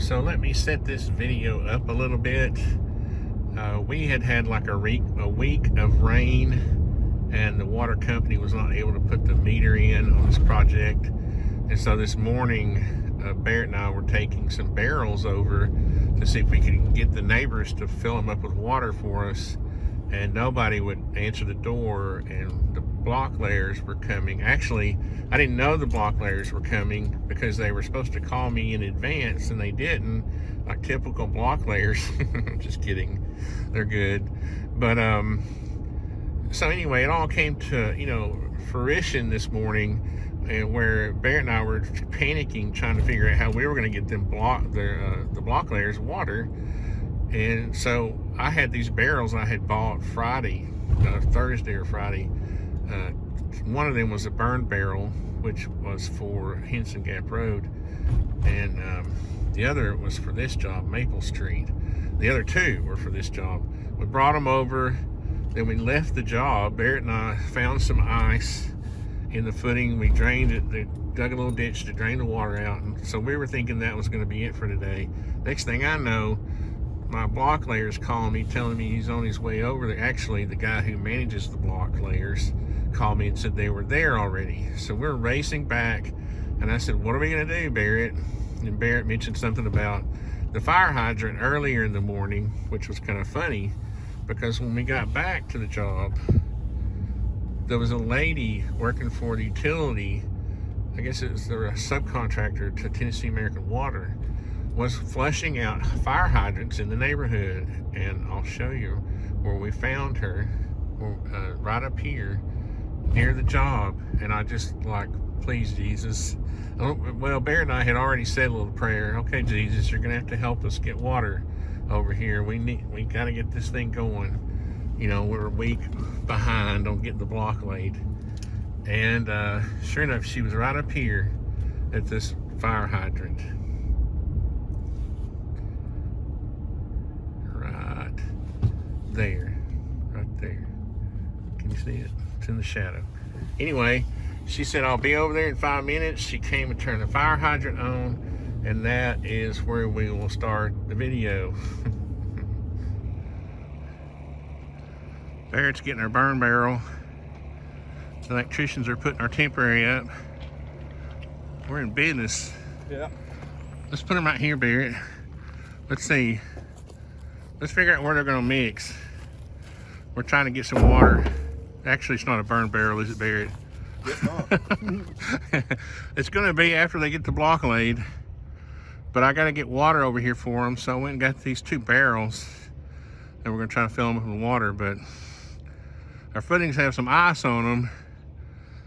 So let me set this video up a little bit. We had like a week of rain, and the water company was not able to put the meter in on this project. And so this morning, Barrett and I were taking some barrels over to see if we could get the neighbors to fill them up with water for us. And nobody would answer the door, and the block layers were coming. Actually, I didn't know the block layers were coming because they were supposed to call me in advance, and they didn't, like typical block layers. Just kidding, they're good. But so anyway, it all came to fruition this morning, and where Barrett and I were panicking, trying to figure out how we were going to get them the block layers water. And so I had these barrels I had bought Friday, Thursday or Friday. One of them was a burn barrel, which was for Henson Gap Road, and the other was for this job, Maple Street. The other two were for this job. We brought them over, then we left the job. Barrett and I found some ice in the footing. We drained it, dug a little ditch to drain the water out, and so we were thinking that was going to be it for today. Next thing I know, my block layers calling me, telling me he's on his way over there. Actually, the guy who manages the block layers called me and said they were there already. So we're racing back, and I said, what are we gonna do, Barrett? And Barrett mentioned something about the fire hydrant earlier in the morning, which was kind of funny, because when we got back to the job, there was a lady working for the utility, I guess it was a subcontractor to Tennessee American Water, was flushing out fire hydrants in the neighborhood. And I'll show you where we found her, right up here near the job. And I just like, please Jesus. Well, Barrett and I had already said a little prayer. Okay, Jesus, you're gonna have to help us get water over here. We gotta get this thing going. We're a week behind on getting the block laid. And sure enough, she was right up here at this fire hydrant. Right there. Can you see it? It's in the shadow. Anyway, she said, I'll be over there in 5 minutes. She came and turned the fire hydrant on, and that is where we will start the video. Barrett's getting our burn barrel. The electricians are putting our temporary up. We're in business. Yeah. Let's put them right here, Barrett. Let's see. Let's figure out where they're gonna mix. We're trying to get some water. Actually, it's not a burn barrel, is it, Barrett? It's not. It's gonna be after they get the block laid. But I gotta get water over here for them, so I went and got these 2 barrels, and we're gonna try to fill them up with water. But our footings have some ice on them,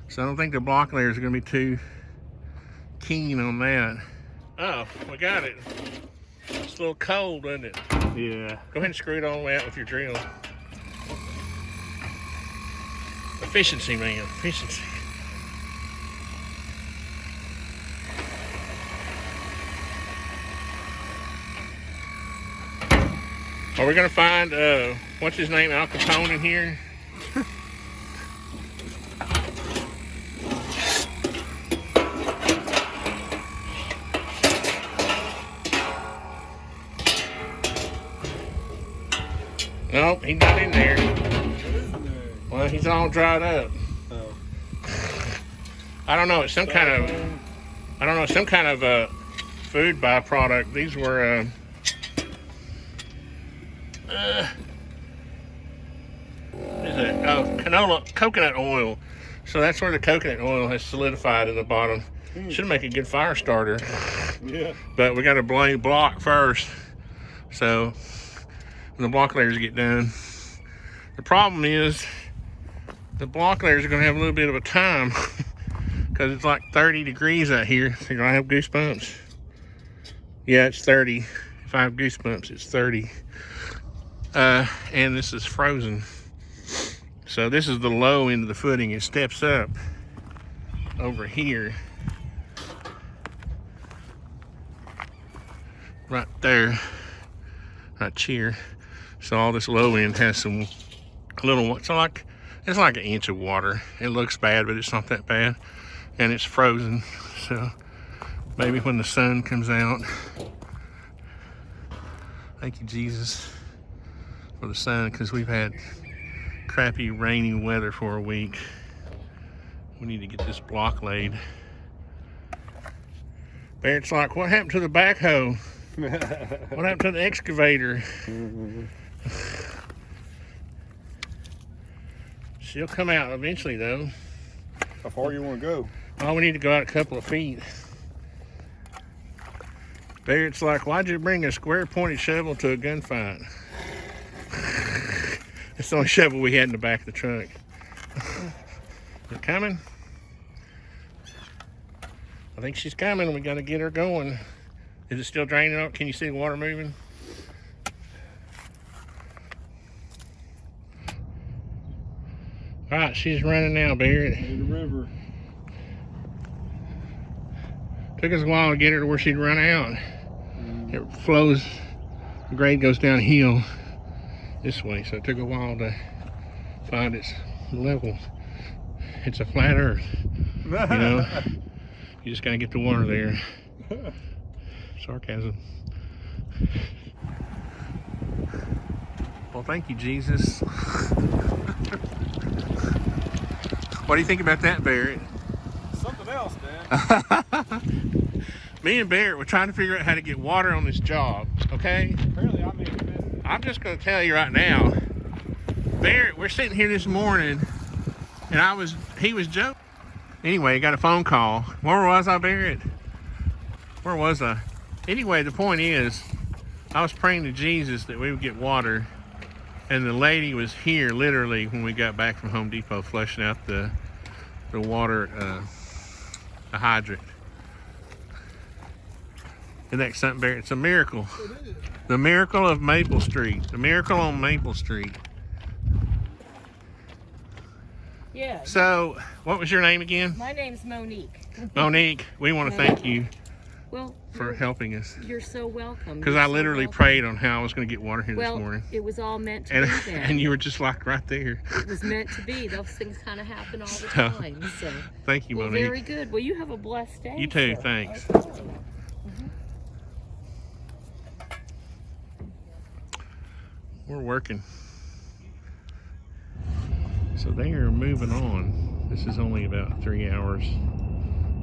so I don't think the block layers are gonna be too keen on that. Oh, we got it. It's a little cold, isn't it? Yeah. Go ahead and screw it all the way out with your drill. Efficiency, man, efficiency. Are we gonna find, what's his name, Al Capone in here? Nope, he's not in there. Well, he's all dried up. Oh. I don't know. It's some kind of food byproduct. These were what is it? Oh, coconut oil. So that's where the coconut oil has solidified in the bottom. Should make a good fire starter. Yeah. But we got to blade block first. So when the block layers get done, the problem is the block layers are going to have a little bit of a time because it's like 30 degrees out here. So I have goosebumps. Yeah, it's 30. If I have goosebumps, it's 30. And this is frozen. So this is the low end of the footing. It steps up over here. Right there. Right here. So all this low end has some little, it's like an inch of water. It looks bad, but it's not that bad. And it's frozen. So maybe when the sun comes out, Thank you, Jesus, for the sun, because we've had crappy, rainy weather for a week. We need to get this block laid. Barrett's like, what happened to the backhoe? What happened to the excavator? She'll come out eventually, though. How far you want to go? Oh, we need to go out a couple of feet. Barrett's like, why'd you bring a square-pointed shovel to a gunfight? It's the only shovel we had in the back of the truck. Is it coming? I think she's coming. We got to get her going. Is it still draining out? Can you see the water moving? All right, she's running now, Barrett. In the river. Took us a while to get her to where she'd run out. It flows, the grade goes downhill this way, so it took a while to find its level. It's a flat earth, you know. You just gotta get the water there. Sarcasm. Well, thank you, Jesus. What do you think about that, Barrett? Something else, man. Me and Barrett were trying to figure out how to get water on this job, okay? Apparently I made a mess. I'm just gonna tell you right now, Barrett, we're sitting here this morning, and he was joking. Anyway, I got a phone call. Where was I, Barrett? Where was I? Anyway, the point is, I was praying to Jesus that we would get water, and the lady was here literally when we got back from Home Depot flushing out the water, the hydrant. Isn't that something, Barrett? It's a miracle. It is. The miracle of Maple Street. The miracle on Maple Street. Yeah. So, what was your name again? My name's Monique. Monique, we want to thank you Well, for helping us. you're so welcome. Because I literally prayed on how I was going to get water here this morning. It was all meant to And, be there. and you were just like right there. It was meant to be. Those things kind of happen all the So, time. So, Thank you, well, Monique. very good. Well, you have a blessed day. You too, sir. thanks. Okay. We're working. So they are moving on. This is only about 3 hours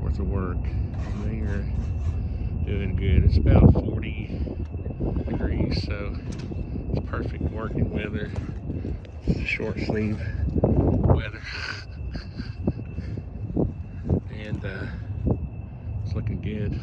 worth of work. And they are doing good. It's about 40 degrees, so it's perfect working weather. It's short sleeve weather. And it's looking good.